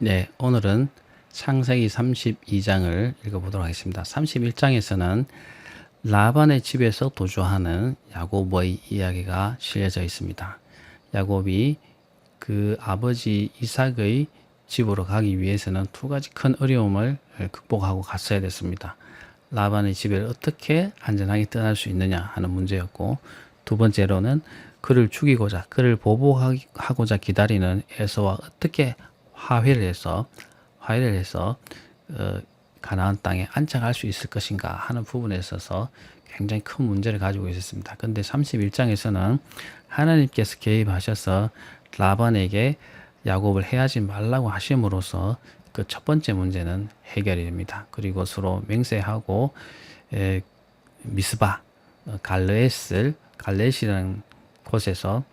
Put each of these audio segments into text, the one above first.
네, 오늘은 창세기 32장을 읽어보도록 하겠습니다. 31장에서는 라반의 집에서 도주하는 야곱의 이야기가 실려져 있습니다. 야곱이 그 아버지 이삭의 집으로 가기 위해서는 두 가지 큰 어려움을 극복하고 갔어야 됐습니다. 라반의 집을 어떻게 안전하게 떠날 수 있느냐 하는 문제였고, 두 번째로는 그를 죽이고자, 그를 보복하고자 기다리는 에서와 어떻게 화해를 해서 가나안 땅에 안착할 수 있을 것인가 하는 부분에 있어서 굉장히 큰 문제를 가지고 있었습니다. 그런데 31장에서는 하나님께서 개입하셔서 라반에게 야곱을 해하지 말라고 하심으로써 그 첫 번째 문제는 해결이 됩니다. 그리고 서로 맹세하고 미스바 갈렛이라는 곳에서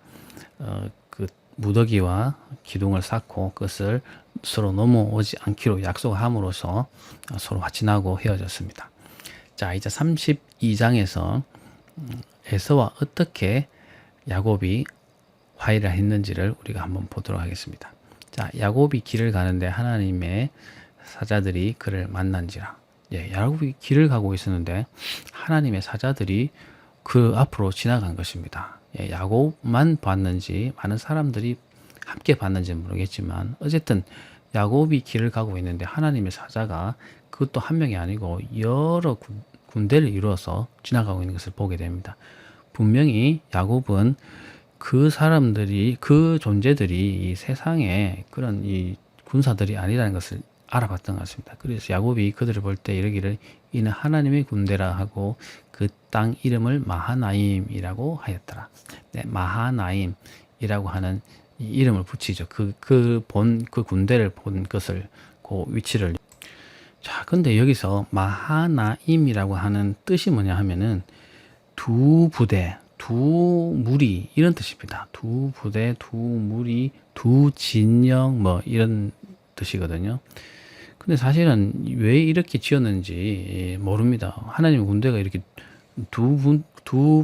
그 무더기와 기둥을 쌓고 그것을 서로 넘어오지 않기로 약속함으로써 서로 화친하고 헤어졌습니다. 자, 이제 32장에서 에서와 어떻게 야곱이 화해를 했는지를 우리가 한번 보도록 하겠습니다. 자, 야곱이 길을 가는데 하나님의 사자들이 그를 만난지라. 예, 야곱이 길을 가고 있었는데 하나님의 사자들이 그 앞으로 지나간 것입니다. 예, 야곱만 봤는지 많은 사람들이 함께 봤는지는 모르겠지만 어쨌든 야곱이 길을 가고 있는데 하나님의 사자가 그것도 한 명이 아니고 여러 군대를 이루어서 지나가고 있는 것을 보게 됩니다. 분명히 야곱은 그 사람들이, 그 존재들이 이 세상에 그런 이 군사들이 아니라는 것을 알아봤던 것 같습니다. 그래서 야곱이 그들을 볼 때 이르기를 이는 하나님의 군대라 하고 그 땅 이름을 마하나임이라고 하였더라. 네, 마하나임이라고 하는 이 이름을 붙이죠. 그 군대를 본 것을, 그 위치를. 자, 근데 여기서 마하나임이라고 하는 뜻이 뭐냐 하면은 두 부대, 두 무리 이런 뜻입니다. 두 부대, 두 무리, 두 진영 뭐 이런 뜻이거든요. 근데 사실은 왜 이렇게 지었는지 모릅니다. 하나님의 군대가 이렇게 두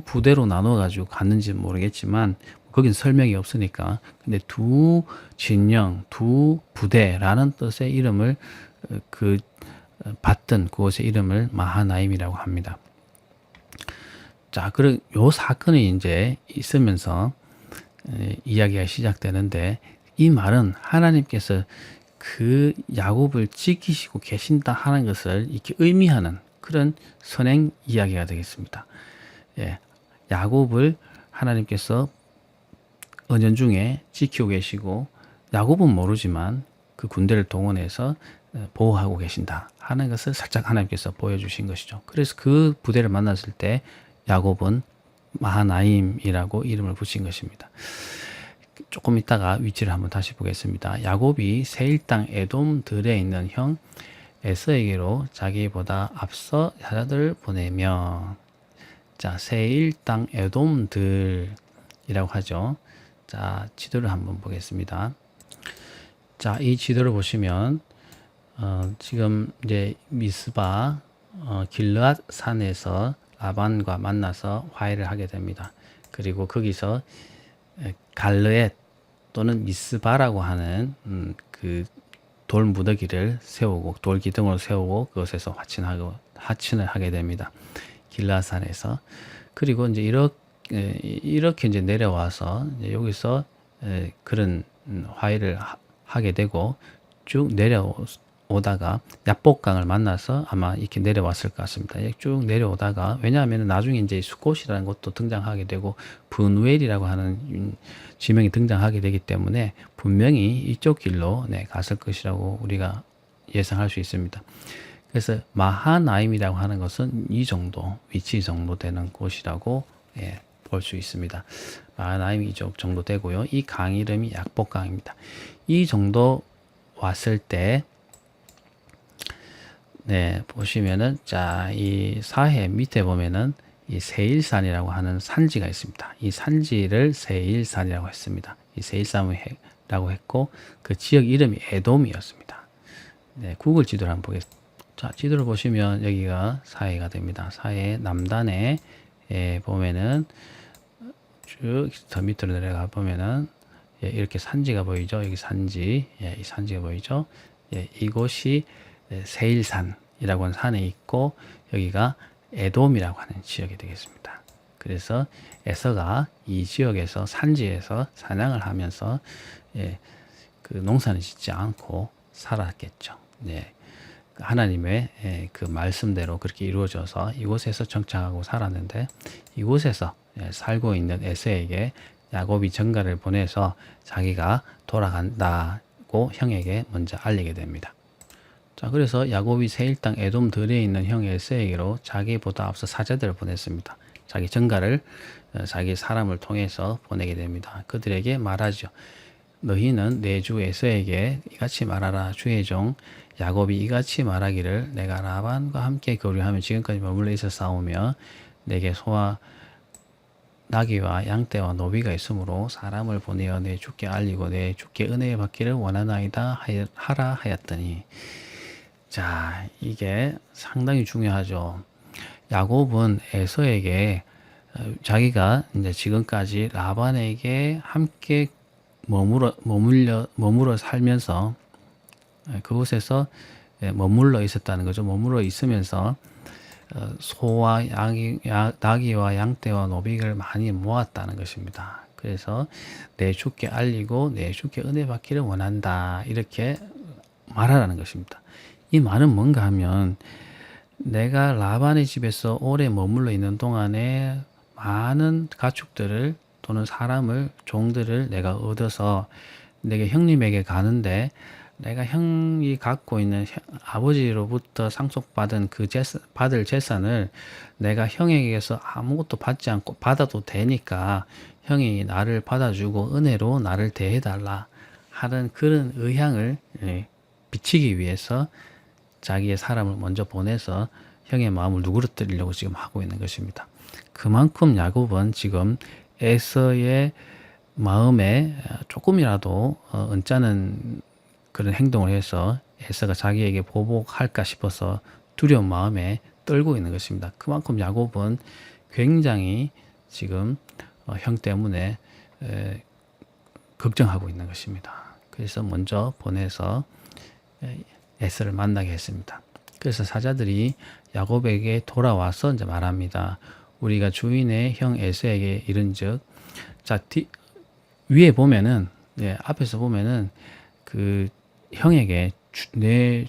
부대로 나눠 가지고 갔는지 모르겠지만 거긴 설명이 없으니까. 근데 두 진영, 두 부대라는 뜻의 이름을 받던 그곳의 이름을 마하나임이라고 합니다. 자, 그럼 요 사건이 이제 있으면서 이야기가 시작되는데 이 말은 하나님께서 그 야곱을 지키시고 계신다 하는 것을 이렇게 의미하는 그런 선행 이야기가 되겠습니다. 예, 야곱을 하나님께서 은연중에 지키고 계시고 야곱은 모르지만 그 군대를 동원해서 보호하고 계신다 하는 것을 살짝 하나님께서 보여주신 것이죠. 그래서 그 부대를 만났을 때 야곱은 마하나임이라고 이름을 붙인 것입니다. 조금 있다가 위치를 한번 다시 보겠습니다. 야곱이 세일 땅 에돔들에 있는 형 에서에게로 자기보다 앞서 사자들을 보내며, 자, 세일 땅 에돔들이라고 하죠. 자, 지도를 한번 보겠습니다. 자, 이 지도를 보시면 지금 이제 미스바 길르앗 산에서 라반과 만나서 화해를 하게 됩니다. 그리고 거기서 갈르엣 또는 미스바라고 하는 그 돌 무더기를 세우고 돌 기둥을 세우고 그것에서 화친을 하게 됩니다. 길라산에서. 그리고 이제 이렇게 이제 내려와서 이제 여기서 그런 화해를 하게 되고 쭉 내려오다가 야복강을 만나서 아마 이렇게 내려왔을 것 같습니다. 쭉 내려오다가, 왜냐하면 나중에 이제 수콧이라는 것도 등장하게 되고 분우엘이라고 하는 지명이 등장하게 되기 때문에 분명히 이쪽 길로 갔을 것이라고 우리가 예상할 수 있습니다. 그래서 마하나임이라고 하는 것은 이 정도, 위치 정도 되는 곳이라고 볼 수 있습니다. 마하나임이 이쪽 정도 되고요. 이 강 이름이 약복강입니다. 이 정도 왔을 때 보시면은, 자, 이 사해 밑에 보면은 이 세일산이라고 하는 산지가 있습니다. 이 산지를 세일산이라고 했습니다. 이 세일산이라고 했고 그 지역 이름이 에돔이었습니다. 구글 지도를 한번 보겠습니다. 자, 지도를 보시면 여기가 사해가 됩니다. 사해 남단에 보면은 쭉 더 밑으로 내려가 보면은 예, 이렇게 산지가 보이죠. 여기 산지, 예, 이 산지가 보이죠. 예, 이곳이 세일산이라고 하는 산에 있고 여기가 에돔이라고 하는 지역이 되겠습니다. 그래서 에서가 이 지역에서 산지에서 사냥을 하면서 예, 그 농사는 짓지 않고 살았겠죠. 네. 하나님의 그 말씀대로 그렇게 이루어져서 이곳에서 정착하고 살았는데 이곳에서 살고 있는 에서에게 야곱이 전가를 보내서 자기가 돌아간다고 형에게 먼저 알리게 됩니다. 자, 그래서 야곱이 세일 땅 에돔 들에 있는 형 에서에게로 자기보다 앞서 사자들을 보냈습니다. 자기 전가를 자기 사람을 통해서 보내게 됩니다. 그들에게 말하죠. 너희는 내 주 에서에게 이같이 말하라. 주의 종 야곱이 이같이 말하기를 내가 라반과 함께 교류하며 지금까지 머물러 있었사오며 내게 소와 나귀와 양떼와 노비가 있으므로 사람을 보내어 내 주께 알리고 내 주께 은혜 받기를 원하나이다 하라 하였더니, 자, 이게 상당히 중요하죠. 야곱은 에서에게 자기가 이제 지금까지 라반에게 함께 머물러 살면서 그곳에서 머물러 있었다는 거죠. 머물러 있으면서 소와 나귀와 양떼와 노비를 많이 모았다는 것입니다. 그래서 내 주께 알리고 내 주께 은혜 받기를 원한다. 이렇게 말하라는 것입니다. 이 말은 뭔가 하면 내가 라반의 집에서 오래 머물러 있는 동안에 많은 가축들을 또는 사람을, 종들을 내가 얻어서 내게 형님에게 가는데 내가 형이 갖고 있는 아버지로부터 상속받은 그 받을 재산을 내가 형에게서 아무것도 받지 않고 받아도 되니까 형이 나를 받아주고 은혜로 나를 대해달라 하는 그런 의향을 비치기 위해서 자기의 사람을 먼저 보내서 형의 마음을 누그러뜨리려고 지금 하고 있는 것입니다. 그만큼 야곱은 지금 에서의 마음에 조금이라도 언짢은 그런 행동을 해서 에서가 자기에게 보복할까 싶어서 두려운 마음에 떨고 있는 것입니다. 그만큼 야곱은 굉장히 지금 형 때문에 걱정하고 있는 것입니다. 그래서 먼저 보내서 에서를 만나게 했습니다. 그래서 사자들이 야곱에게 돌아와서 이제 말합니다. 우리가 주인의 형 에서에게 이른즉, 자, 위에 보면은, 앞에서 보면은 그 형에게 내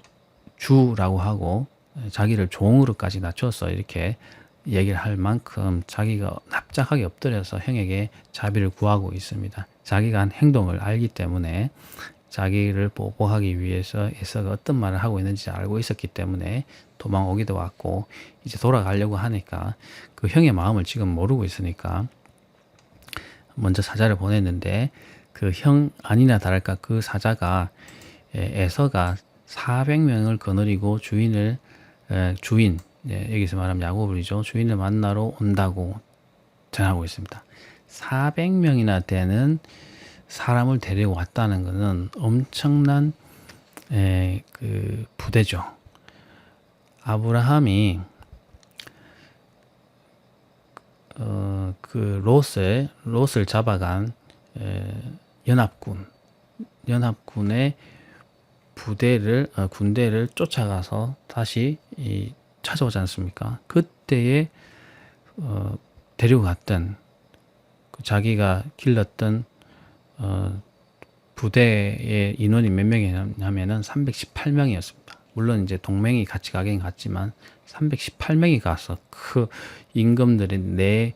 주라고 하고 자기를 종으로까지 낮춰서 이렇게 얘기를 할 만큼 자기가 납작하게 엎드려서 형에게 자비를 구하고 있습니다. 자기가 한 행동을 알기 때문에 자기를 보호하기 위해서 에서가 어떤 말을 하고 있는지 알고 있었기 때문에 도망오기도 왔고 이제 돌아가려고 하니까 그 형의 마음을 지금 모르고 있으니까 먼저 사자를 보냈는데 그 형 아니나 다를까 그 사자가 에서가 400명을 거느리고 주인 여기서 말하면 야곱이죠. 주인을 만나러 온다고 전하고 있습니다. 400명이나 되는 사람을 데리고 왔다는 것은 엄청난 그 부대죠. 아브라함이 그 롯을 잡아간 연합군의 군대를 쫓아가서 다시 찾아오지 않습니까? 그때에 데리고 갔던 자기가 길렀던 부대의 인원이 몇 명이냐면은 318명이었습니다. 물론 이제 동맹이 같이 가긴 갔지만 318명이 가서 그 임금들의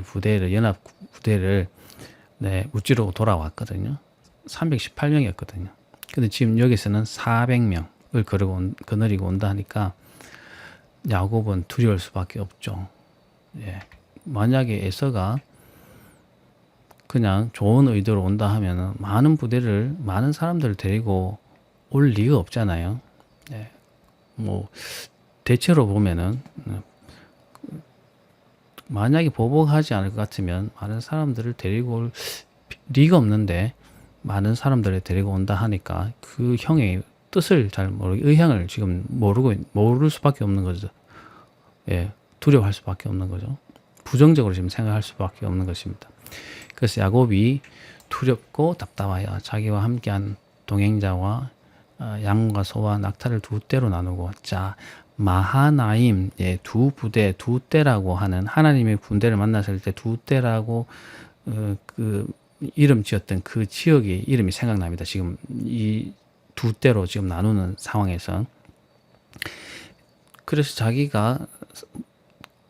부대를 연합 부대를 우찌로 돌아왔거든요. 318명이었거든요. 근데 지금 여기서는 400명을 거느리고 온다 하니까 야곱은 두려울 수밖에 없죠. 만약에 에서가 그냥 좋은 의도로 온다 하면은 많은 사람들을 데리고 올 리가 없잖아요. 뭐 대체로 보면은 만약에 보복하지 않을 것 같으면 많은 사람들을 데리고 올 리가 없는데 많은 사람들을 데리고 온다 하니까 그 형의 뜻을 잘 모르고 의향을 지금 모를 수밖에 없는 거죠. 두려워할 수밖에 없는 거죠. 부정적으로 지금 생각할 수밖에 없는 것입니다. 그래서 야곱이 두렵고 답답하여 자기와 함께한 동행자와 양과 소와 낙타를 두 떼로 나누고, 자, 마하나임, 예, 두 부대, 두 떼라고 하는 하나님의 군대를 만났을 때 두 떼라고 그 이름 지었던 그 지역의 이름이 생각납니다. 지금 이 두 떼로 지금 나누는 상황에서. 그래서 자기가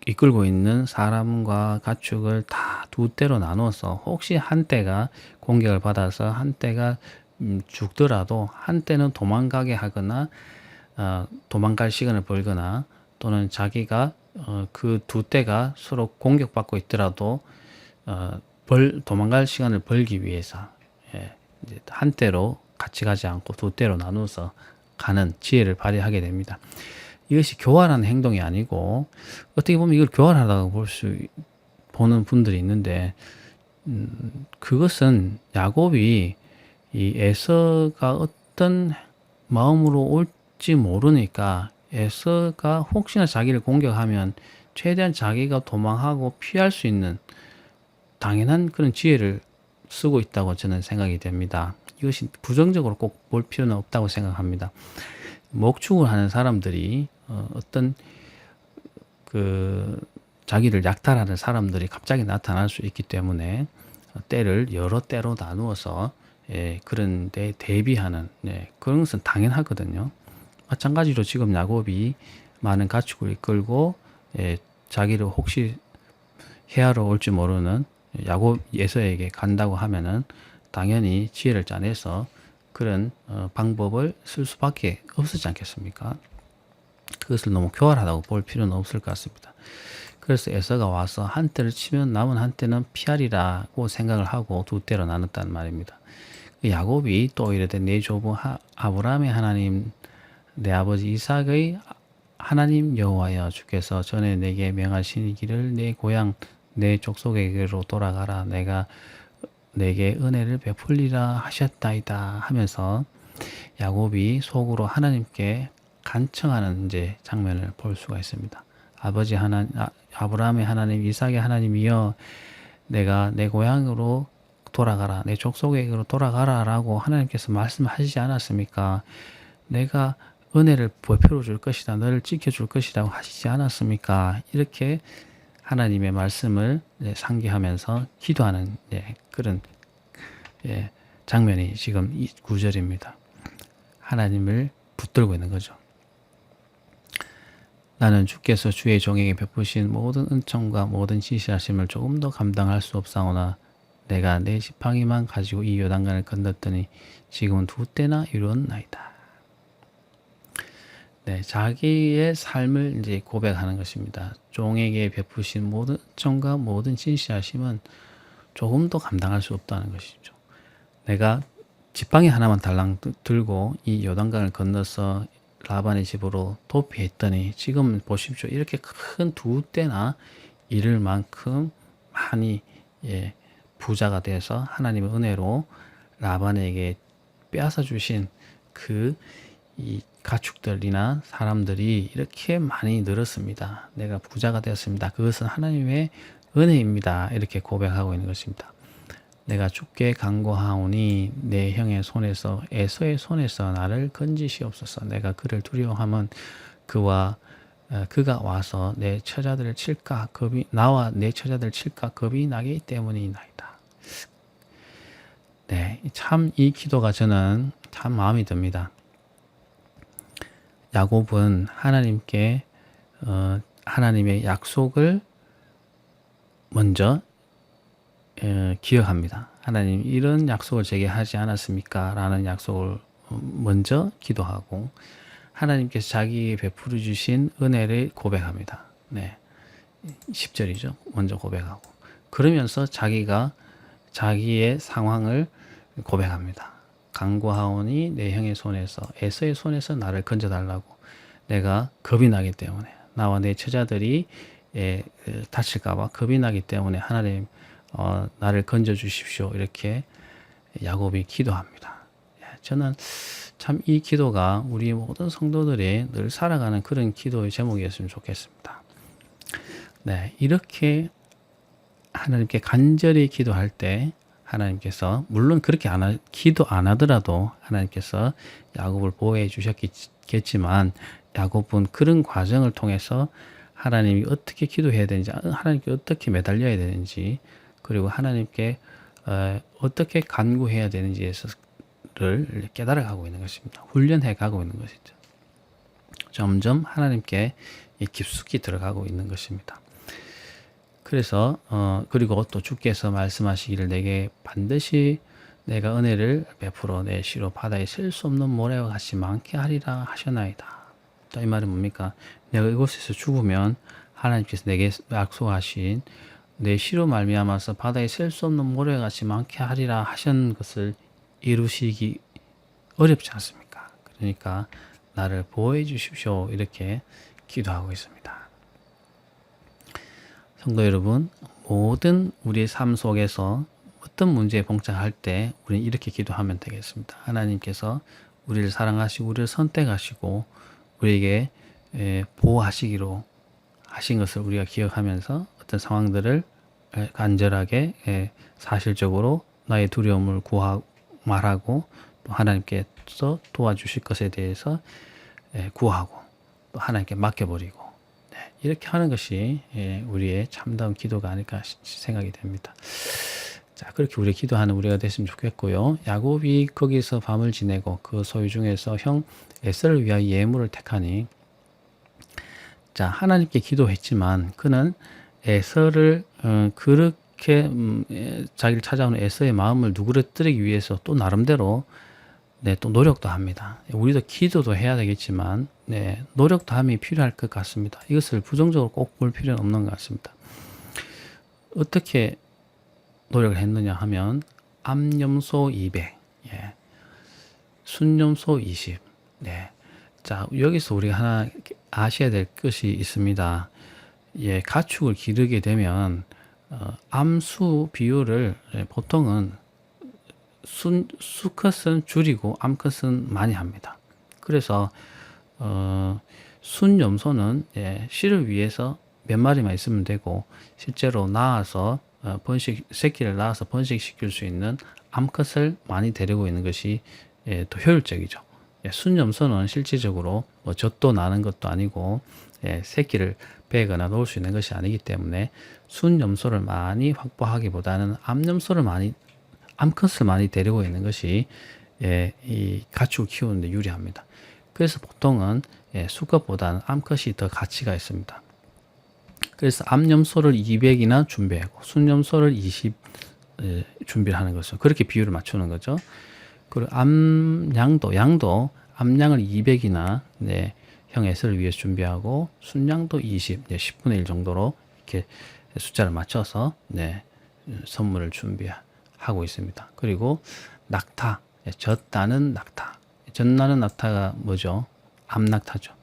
이끌고 있는 사람과 가축을 다 두 떼로 나눠서 혹시 한 떼가 공격을 받아서 한 떼가 죽더라도 한 떼는 도망가게 하거나 도망갈 시간을 벌거나, 또는 자기가 그 두 떼가 서로 공격받고 있더라도 도망갈 시간을 벌기 위해서, 예, 이제 한 떼로 같이 가지 않고 두 떼로 나눠서 가는 지혜를 발휘하게 됩니다. 이것이 교활한 행동이 아니고, 어떻게 보면 이걸 교활하다고 보는 분들이 있는데, 그것은 야곱이 이 에서가 어떤 마음으로 올지 모르니까, 에서가 혹시나 자기를 공격하면 최대한 자기가 도망하고 피할 수 있는 당연한 그런 지혜를 쓰고 있다고 저는 생각이 됩니다. 이것이 부정적으로 꼭 볼 필요는 없다고 생각합니다. 목축을 하는 사람들이 어떤 그 자기를 약탈하는 사람들이 갑자기 나타날 수 있기 때문에 때를 여러 때로 나누어서, 예, 그런 데 대비하는, 네, 그런 것은 당연하거든요. 마찬가지로 지금 야곱이 많은 가축을 이끌고, 예, 자기를 혹시 해하러 올지 모르는 야곱 에서에게 간다고 하면은 당연히 지혜를 짜내서 그런 방법을 쓸 수밖에 없었지 않겠습니까? 그것을 너무 교활하다고 볼 필요는 없을 것 같습니다. 그래서 에서가 와서 한 떼를 치면 남은 한 떼는 피하리라고 생각을 하고 두 떼로 나눴단 말입니다. 야곱이 또 이르되 내 조부 아브라함의 하나님, 내 아버지 이삭의 하나님 여호와여, 주께서 전에 내게 명하시기를 내 고향 내 족속에게로 돌아가라, 내가 내게 은혜를 베풀리라 하셨다이다 하면서 야곱이 속으로 하나님께 간청하는 이제 장면을 볼 수가 있습니다. 아버지 아브라함의 하나님, 이삭의 하나님이여, 내가 내 고향으로 돌아가라, 내 족속에게로 돌아가라라고 하나님께서 말씀하시지 않았습니까? 내가 은혜를 베풀어 줄 것이다, 너를 지켜줄 것이라고 하시지 않았습니까? 이렇게 하나님의 말씀을 상기하면서 기도하는, 그런 장면이 지금 이 구절입니다. 하나님을 붙들고 있는 거죠. 나는 주께서 주의 종에게 베푸신 모든 은총과 모든 지시하심을 조금 더 감당할 수 없사오나 내가 내 지팡이만 가지고 이 요단강을 건넜더니 지금은 두 때나 이루었나이다. 네, 자기의 삶을 이제 고백하는 것입니다. 종에게 베푸신 모든 은총과 모든 지시하심은 조금 더 감당할 수 없다는 것이죠. 내가 지팡이 하나만 달랑 들고 이 요단강을 건너서 라반의 집으로 도피했더니 지금 보십시오. 이렇게 큰 두 때나 이를 만큼 많이 부자가 돼서 하나님의 은혜로 라반에게 빼앗아 주신 이 가축들이나 사람들이 이렇게 많이 늘었습니다. 내가 부자가 되었습니다. 그것은 하나님의 은혜입니다. 이렇게 고백하고 있는 것입니다. 내가 주께 간구하오니 내 형의 손에서 에서의 손에서 나를 건지시옵소서. 내가 그를 두려워하면 그가 와서 내 처자들을 칠까 나와 내 처자들을 칠까 겁이 나기 때문이나이다. 네, 참 이 기도가 저는 참 마음이 듭니다. 야곱은 하나님께 하나님의 약속을 먼저 기억합니다. 하나님, 이런 약속을 제게 하지 않았습니까? 라는 약속을 먼저 기도하고 하나님께서 자기에게 베풀어 주신 은혜를 고백합니다. 네, 10절이죠. 먼저 고백하고 그러면서 자기가 자기의 상황을 고백합니다. 간구하오니 내 형의 손에서 에서의 손에서 나를 건져달라고, 내가 겁이 나기 때문에 나와 내 처자들이 다칠까봐 겁이 나기 때문에 하나님 나를 건져 주십시오. 이렇게 야곱이 기도합니다. 저는 참 이 기도가 우리 모든 성도들이 늘 살아가는 그런 기도의 제목이었으면 좋겠습니다. 네, 이렇게 하나님께 간절히 기도할 때 하나님께서 물론 그렇게 기도 안 하더라도 하나님께서 야곱을 보호해 주셨겠지만 야곱은 그런 과정을 통해서 하나님이 어떻게 기도해야 되는지, 하나님께 어떻게 매달려야 되는지, 그리고 하나님께 어떻게 간구해야 되는지를 깨달아가고 있는 것입니다. 훈련해 가고 있는 것이죠. 점점 하나님께 깊숙이 들어가고 있는 것입니다. 그래서 그리고 또 주께서 말씀하시기를 내게 반드시 내가 은혜를 베풀어 내 시로 바다에 셀 수 없는 모래와 같이 많게 하리라 하셨나이다. 또 이 말은 뭡니까? 내가 이곳에서 죽으면 하나님께서 내게 약속하신 내 시로 말미암아서 바다에 셀 수 없는 모래와 같이 많게 하리라 하신 것을 이루시기 어렵지 않습니까? 그러니까 나를 보호해 주십시오. 이렇게 기도하고 있습니다. 성도 여러분, 모든 우리의 삶 속에서 어떤 문제에 봉착할 때 우리는 이렇게 기도하면 되겠습니다. 하나님께서 우리를 사랑하시고 우리를 선택하시고 우리에게 보호하시기로 하신 것을 우리가 기억하면서 어떤 상황들을 간절하게 사실적으로 나의 두려움을 말하고 또 하나님께서 도와주실 것에 대해서 구하고 또 하나님께 맡겨버리고 이렇게 하는 것이 우리의 참다운 기도가 아닐까 생각이 됩니다. 자, 그렇게 우리 기도하는 우리가 됐으면 좋겠고요. 야곱이 거기서 밤을 지내고 그 소유 중에서 형 에서를 위하여 예물을 택하니, 자, 하나님께 기도했지만 그는 에서를 그렇게 자기를 찾아오는 에서의 마음을 누그러뜨리기 위해서 또 나름대로 또 노력도 합니다. 우리도 기도도 해야 되겠지만 노력도 함이 필요할 것 같습니다. 이것을 부정적으로 꼭 볼 필요는 없는 것 같습니다. 어떻게 노력을 했느냐 하면 암염소 200, 순염소 20. 자, 여기서 우리가 하나 아셔야 될 것이 있습니다. 가축을 기르게 되면 암수 비율을 보통은 수컷은 줄이고 암컷은 많이 합니다. 그래서 순염소는 씨를 위해서 몇 마리만 있으면 되고 실제로 낳아서 새끼를 낳아서 번식시킬 수 있는 암컷을 많이 데리고 있는 것이 더 효율적이죠. 순염소는 실질적으로 젖도 나는 것도 아니고 새끼를 베거나 놓을 수 있는 것이 아니기 때문에 순염소를 많이 확보하기보다는 암컷을 많이 데리고 있는 것이 이 가축을 키우는 데 유리합니다. 그래서 보통은 수컷보다는 암컷이 더 가치가 있습니다. 그래서 암염소를 200이나 준비하고 순염소를 20 준비를 하는 거죠. 그렇게 비율을 맞추는 거죠. 그리고 양도 암양을 200이나 형 에서를 위해서 준비하고 순양도 20, 10분의 1 정도로 이렇게 숫자를 맞춰서 선물을 준비하고 있습니다. 그리고 낙타, 젖나는 낙타. 젖나는 낙타가 뭐죠? 암낙타죠.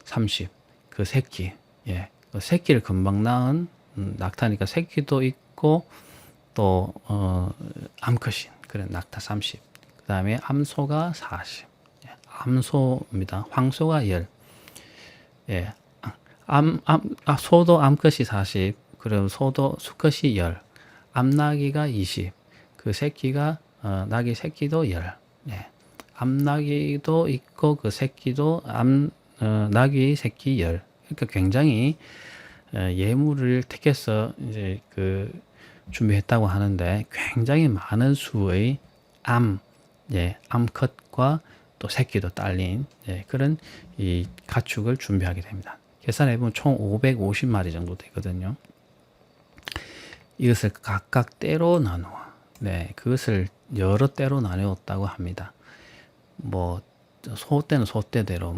30. 그 새끼. 그 새끼를 금방 낳은 낙타니까 새끼도 있고 또 암컷인 그런 낙타 30. 그 다음에 암소가 40. 암소입니다. 황소가 10. 소도 암컷이 40. 그럼 소도 수컷이 10. 암나기가 20. 그 새끼가 나기 새끼도 10. 암나기도 있고 그 새끼도 나기 새끼 10. 그러니까 굉장히 예물을 택해서 이제 준비했다고 하는데 굉장히 많은 수의 암컷과 또 새끼도 딸린 그런 이 가축을 준비하게 됩니다. 계산해 보면 총 550마리 정도 되거든요. 이것을 각각 때로 나누어, 그것을 여러 때로 나누었다고 합니다. 소떼는 소떼대로,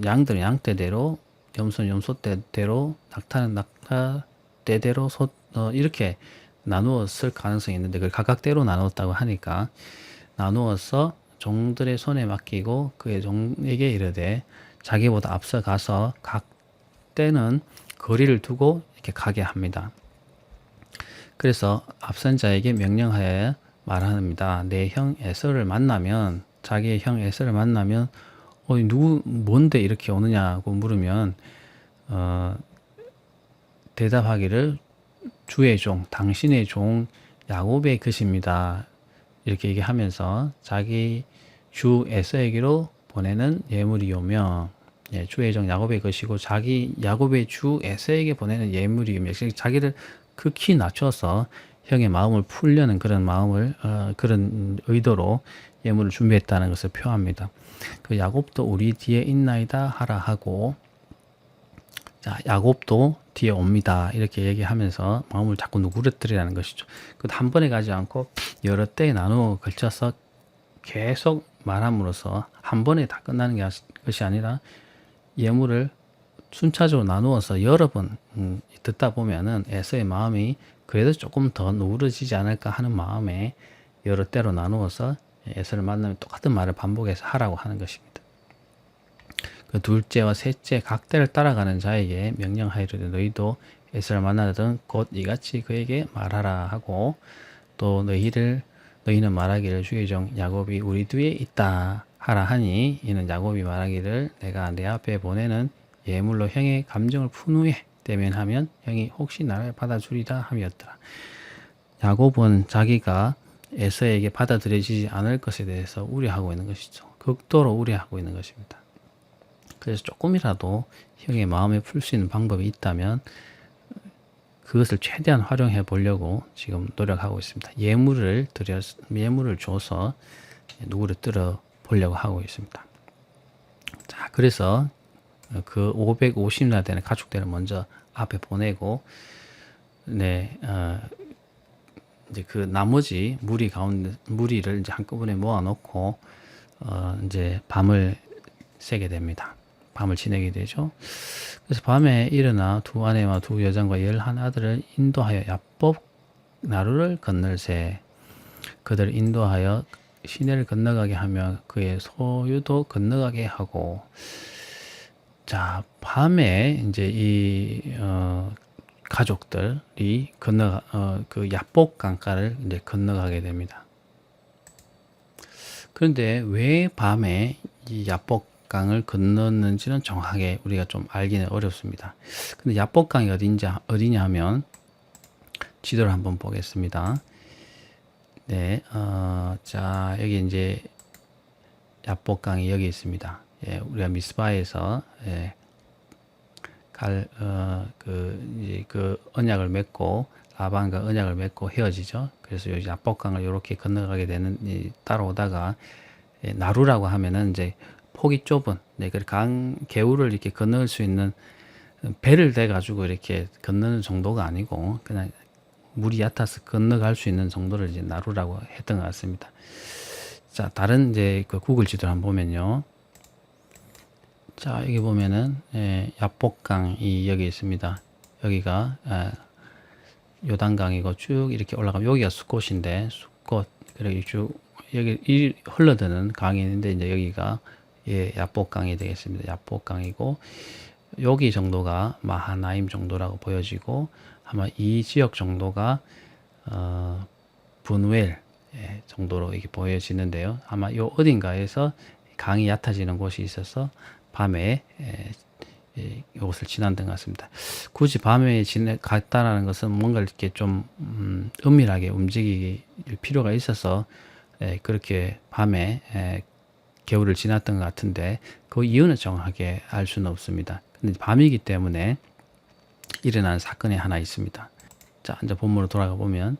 양들은 양떼대로, 염소는 염소떼대로, 낙타는 낙타떼대로 이렇게 나누었을 가능성이 있는데 그걸 각각 때로 나누었다고 하니까 나누어서 종들의 손에 맡기고 그의 종에게 이르되 자기보다 앞서 가서 각 때는 거리를 두고 이렇게 가게 합니다. 그래서 앞선 자에게 명령하여 말합니다. 내 형 에서를 만나면 자기의 형 에서를 만나면 뭔데 이렇게 오느냐고 물으면 대답하기를 주의 종 당신의 종 야곱의 것입니다. 이렇게 얘기하면서 자기 주 에서에게로 보내는 예물이오며, 예, 주 애정 야곱의 것이고 자기 야곱의 주 에서에게 보내는 예물이오며, 자기를 극히 낮춰서 형의 마음을 풀려는 그런 마음을 그런 의도로 예물을 준비했다는 것을 표합니다. 그 야곱도 우리 뒤에 있나이다 하라 하고, 자, 야곱도 뒤에 옵니다. 이렇게 얘기하면서 마음을 자꾸 누그러뜨리라는 것이죠. 한 번에 가지 않고 여러 때에 나누어 걸쳐서 계속 말함으로써 한 번에 다 끝나는 것이 아니라 예물을 순차적으로 나누어서 여러 번 듣다 보면은 에서의 마음이 그래도 조금 더 누그러지지 않을까 하는 마음에 여러 때로 나누어서 에서를 만나면 똑같은 말을 반복해서 하라고 하는 것입니다. 그 둘째와 셋째 각 때를 따라가는 자에게 명령하이르되 너희도 에서를 만나든 곧 이같이 그에게 말하라 하고, 또 너희는 말하기를 주의 종 야곱이 우리 뒤에 있다 하라 하니, 이는 야곱이 말하기를 내가 내 앞에 보내는 예물로 형의 감정을 푼 후에 대면하면 형이 혹시 나를 받아주리라 함이었더라. 야곱은 자기가 에서에게 받아들여지지 않을 것에 대해서 우려하고 있는 것이죠. 극도로 우려하고 있는 것입니다. 그래서 조금이라도 형의 마음에 풀 수 있는 방법이 있다면 그것을 최대한 활용해 보려고 지금 노력하고 있습니다. 예물을 줘서 누구를 끌어 보려고 하고 있습니다. 자, 그래서 그 550나 되는 가축들을 먼저 앞에 보내고, 네, 이제 그 나머지 무리를 이제 한꺼번에 모아놓고 이제 밤을 새게 됩니다. 밤을 지내게 되죠. 그래서 밤에 일어나 두 아내와 두 여장과 11아들을 인도하여 야복 나루를 건널세. 그들을 인도하여 시내를 건너가게 하며 그의 소유도 건너가게 하고. 자, 밤에 이제 이 가족들이 그 야복 강가를 이제 건너가게 됩니다. 그런데 왜 밤에 이 야복강을 건넜는지는 정확하게 우리가 좀 알기는 어렵습니다. 근데 야복강이 어디냐 하면 지도를 한번 보겠습니다. 네, 자, 여기 이제 야복강이 여기 있습니다. 예, 우리가 미스바에서 예, 그 언약을 맺고 라반과 언약을 맺고 헤어지죠. 그래서 여기 야복강을 이렇게 건너가게 되는, 따라오다가 나루라고 하면은 이제 폭이 좁은, 네, 그 개울을 이렇게 건널 수 있는 배를 대 가지고 이렇게 건너는 정도가 아니고 그냥 물이 얕아서 건너갈 수 있는 정도를 이제 나루라고 했던 것 같습니다. 자, 다른 이제 그 구글 지도를 한번 보면요. 자, 여기 보면은 야복강이 여기 있습니다. 여기가 요단강이고 쭉 이렇게 올라가면 여기가 숫꽃인데, 숫꽃 그리고 쭉 여기 흘러드는 강이 있는데 이제 여기가 야복강이 되겠습니다. 야복강이고 여기 정도가 마하나임 정도라고 보여지고, 아마 이 지역 정도가 분웰 정도로 이렇게 보여지는데요. 아마 요 어딘가에서 강이 얕아지는 곳이 있어서 밤에 이곳을 지났던 것 같습니다. 굳이 밤에 갔다라는 것은 뭔가 이렇게 좀 은밀하게 움직일 필요가 있어서 그렇게 밤에 겨울을 지났던 것 같은데, 그 이유는 정확하게 알 수는 없습니다. 근데 밤이기 때문에 일어난 사건이 하나 있습니다. 자, 이제 본문으로 돌아가 보면,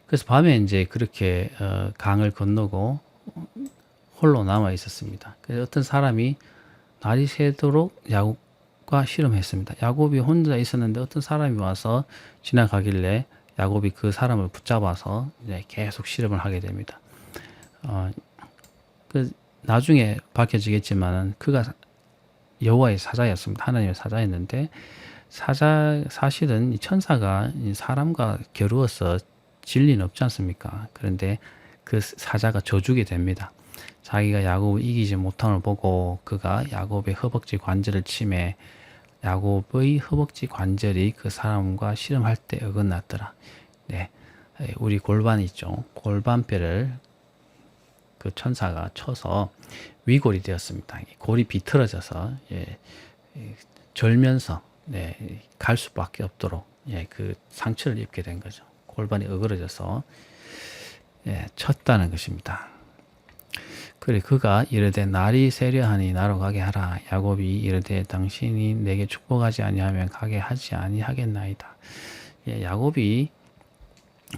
그래서 밤에 이제 그렇게 강을 건너고 홀로 남아 있었습니다. 그래서 어떤 사람이 날이 새도록 야곱과 씨름했습니다. 야곱이 혼자 있었는데 어떤 사람이 와서 지나가길래 야곱이 그 사람을 붙잡아서 이제 계속 씨름을 하게 됩니다. 나중에 밝혀지겠지만은 그가 여호와의 사자였습니다. 하나님의 사자였는데, 사실은 이 천사가 사람과 겨루어서 진리는 없지 않습니까? 그런데 그 사자가 져주게 됩니다. 자기가 야곱을 이기지 못함을 보고 그가 야곱의 허벅지 관절을 치매 야곱의 허벅지 관절이 그 사람과 씨름할 때 어긋났더라. 네, 우리 골반 있죠. 골반뼈를 그 천사가 쳐서 위골이 되었습니다. 골이 비틀어져서 절면서 갈 수밖에 없도록 그 상처를 입게 된 거죠. 골반이 어그러져서 쳤다는 것입니다. 그래 그가 이르되 날이 세려하니 나로 가게 하라. 야곱이 이르되 당신이 내게 축복하지 아니하면 가게 하지 아니하겠나이다. 야곱이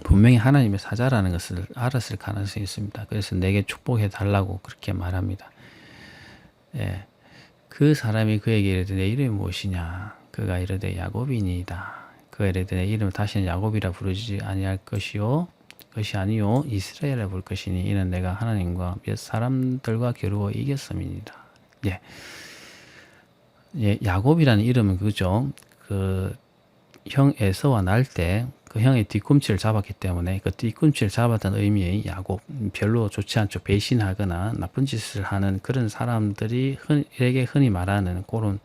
분명히 하나님의 사자라는 것을 알았을 가능성이 있습니다. 그래서 내게 축복해 달라고 그렇게 말합니다. 그 사람이 그에게 이르되 내 이름이 무엇이냐? 그가 이르되 야곱이니이다. 그가 이르되 내 이름을 다시는 야곱이라 부르지 아니할 것이 아니요 이스라엘이라 부를 것이니 이는 내가 하나님과 몇 사람들과 겨루어 이겼음이니라. 야곱이라는 이름은 그죠? 그 형 에서와 날 때 그 형의 뒤꿈치를 잡았기 때문에 그 뒤꿈치를 잡았던 의미의 야곱, 별로 좋지 않죠. 배신하거나 나쁜 짓을 하는 그런 사람들에게 흔히 말하는 그런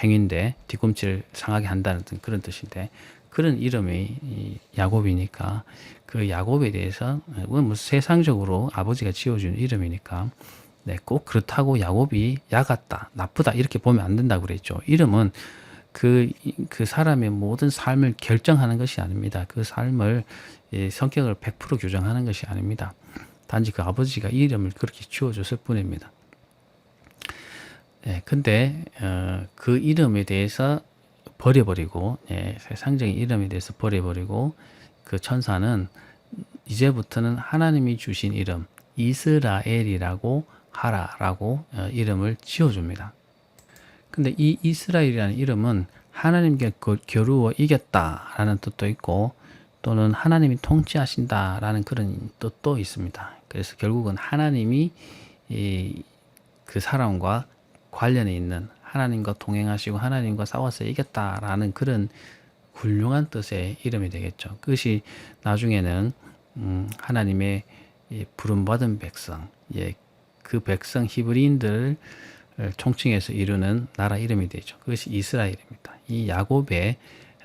행위인데, 뒤꿈치를 상하게 한다는 그런 뜻인데, 그런 이름이 야곱이니까 그 야곱에 대해서 뭐 세상적으로 아버지가 지어준 이름이니까 꼭 그렇다고 야곱이 야같다, 나쁘다 이렇게 보면 안 된다고 그랬죠. 이름은 그 사람의 모든 삶을 결정하는 것이 아닙니다. 그 삶을 성격을 100% 규정하는 것이 아닙니다. 단지 그 아버지가 이 이름을 그렇게 지어줬을 뿐입니다. 근데 그 이름에 대해서 버려버리고, 세상적인 이름에 대해서 버려버리고, 그 천사는 이제부터는 하나님이 주신 이름 이스라엘이라고 하라라고 이름을 지어줍니다. 근데 이 이스라엘이라는 이름은 하나님께 겨루어 이겼다라는 뜻도 있고, 또는 하나님이 통치하신다라는 그런 뜻도 있습니다. 그래서 결국은 하나님이 그 사람과 관련이 있는, 하나님과 동행하시고 하나님과 싸워서 이겼다라는 그런 훌륭한 뜻의 이름이 되겠죠. 그것이 나중에는 하나님의 부름받은 백성, 그 백성 히브리인들을 총칭해서 이루는 나라 이름이 되죠. 그것이 이스라엘입니다. 이 야곱의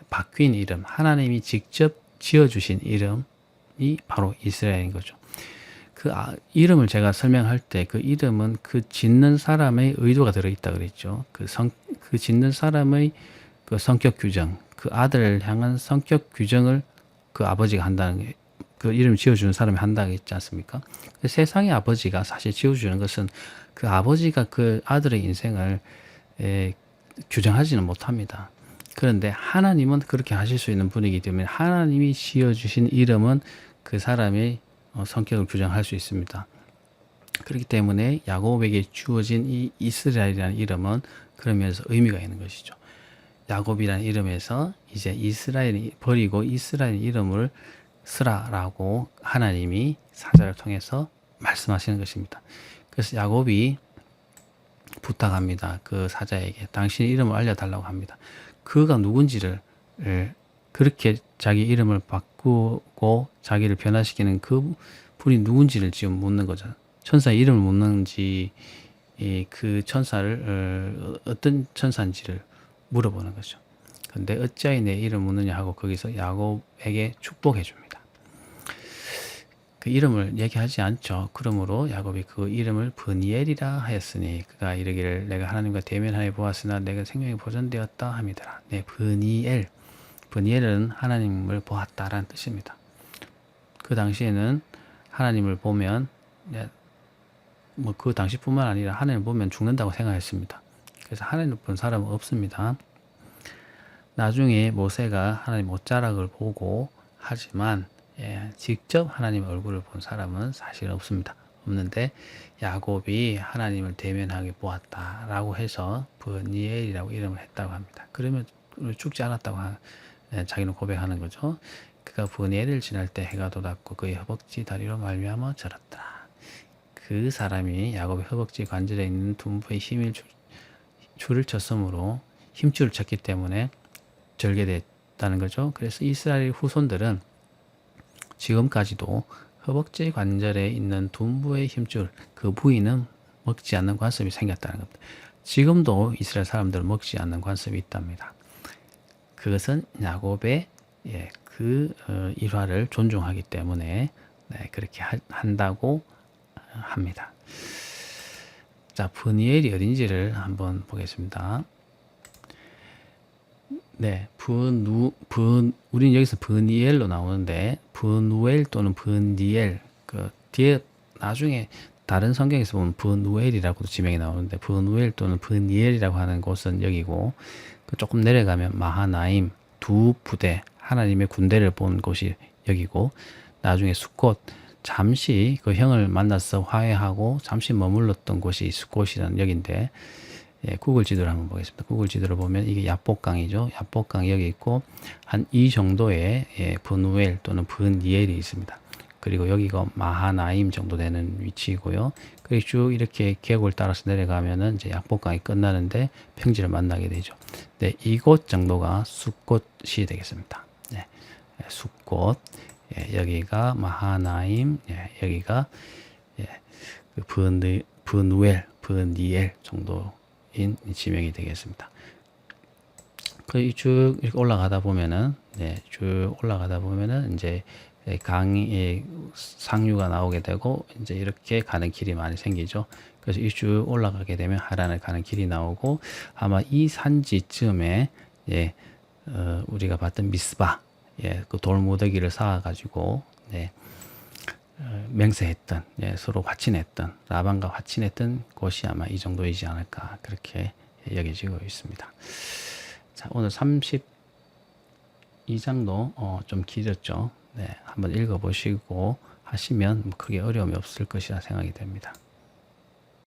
바뀐 이름, 하나님이 직접 지어주신 이름이 바로 이스라엘인 거죠. 그 이름을 제가 설명할 때 그 이름은 그 짓는 사람의 의도가 들어있다 그랬죠. 그 짓는 사람의 그 성격 규정, 그 아들을 향한 성격 규정을 그 아버지가 한다는 게, 그 이름 지어주는 사람이 한다고 했지 않습니까? 세상의 아버지가 사실 지어주는 것은 그 아버지가 그 아들의 인생을 규정하지는 못합니다. 그런데 하나님은 그렇게 하실 수 있는 분이기 때문에 하나님이 지어주신 이름은 그 사람의 성격을 규정할 수 있습니다. 그렇기 때문에 야곱에게 주어진 이 이스라엘이라는 이름은 그런 면에서 의미가 있는 것이죠. 야곱이라는 이름에서 이제 이스라엘이 버리고 이스라엘 이름을 쓰라라고 하나님이 사자를 통해서 말씀하시는 것입니다. 그래서 야곱이 부탁합니다. 그 사자에게 당신의 이름을 알려달라고 합니다. 그가 누군지를, 그렇게 자기 이름을 바꾸고 자기를 변화시키는 그 분이 누군지를 지금 묻는 거죠. 천사의 이름을 묻는지, 그 천사를 어떤 천사인지를 물어보는 거죠. 근데 어찌하여 내 이름을 묻느냐 하고 거기서 야곱에게 축복해 줍니다. 그 이름을 얘기하지 않죠. 그러므로 야곱이 그 이름을 브니엘이라 하였으니 그가 이르기를 내가 하나님과 대면하여 보았으나 내가 생명이 보존되었다 함이더라. 브니엘. 브니엘은 하나님을 보았다라는 뜻입니다. 그 당시에는 하나님을 보면, 뭐 그 당시뿐만 아니라 하나님을 보면 죽는다고 생각했습니다. 그래서 하나님을 본 사람은 없습니다. 나중에 모세가 하나님 옷자락을 보고 하지만 직접 하나님의 얼굴을 본 사람은 사실 없는데 야곱이 하나님을 대면하게 보았다라고 해서 브니엘이라고 이름을 했다고 합니다. 그러면 죽지 않았다고 자기는 고백하는 거죠. 그가 브니엘을 지날 때 해가 돋았고 그의 허벅지 다리로 말미암아 절었더라. 그 사람이 야곱의 허벅지 관절에 있는 둔부의 힘을 줄을 쳤으므로 힘줄을 쳤기 때문에 절게 됐다는 거죠. 그래서 이스라엘 후손들은 지금까지도 허벅지 관절에 있는 둔부의 힘줄, 그 부위는 먹지 않는 관습이 생겼다는 겁니다. 지금도 이스라엘 사람들은 먹지 않는 관습이 있답니다. 그것은 야곱의 일화를 존중하기 때문에 그렇게 한다고 합니다. 자, 브니엘이 어딘지를 한번 보겠습니다. 네, 우리는 여기서 브니엘로 나오는데, 브누엘 또는 브니엘, 그, 뒤에, 나중에 다른 성경에서 보면 브누엘이라고도 지명이 나오는데, 브누엘 또는 브니엘이라고 하는 곳은 여기고, 그 조금 내려가면 마하나임, 두 부대, 하나님의 군대를 본 곳이 여기고, 나중에 수꽃, 잠시 그 형을 만나서 화해하고, 잠시 머물렀던 곳이 수꽃이라는 여기인데, 예, 구글 지도를 한번 보겠습니다. 구글 지도를 보면 이게 야복강이죠. 야복강이 여기 있고 한 이 정도의 예, 브누엘 또는 브니엘이 있습니다. 그리고 여기가 마하나임 정도 되는 위치이고요. 그리고 쭉 이렇게 계곡을 따라서 내려가면은 이제 야복강이 끝나는데 평지를 만나게 되죠. 네, 이곳 정도가 숫꽃이 되겠습니다. 네, 숫꽃. 예, 여기가 마하나임. 예, 여기가 예, 그 브누엘, 브니엘 정도. 인 지명이 되겠습니다. 쭉 이렇게 올라가다 보면은, 네, 쭉 올라가다 보면은 이제 강이 상류가 나오게 되고 이제 이렇게 가는 길이 많이 생기죠. 그래서 이 쭉 올라가게 되면 하란을 가는 길이 나오고 아마 이 산지쯤에 예, 우리가 봤던 미스바, 예, 그 돌무더기를 쌓아가지고 네, 맹세했던, 예, 서로 화친했던, 라반과 화친했던 곳이 아마 이 정도이지 않을까 그렇게 여겨지고 있습니다. 자, 오늘 32장도 좀 길었죠. 네, 한번 읽어보시고 하시면 크게 어려움이 없을 것이라 생각이 됩니다.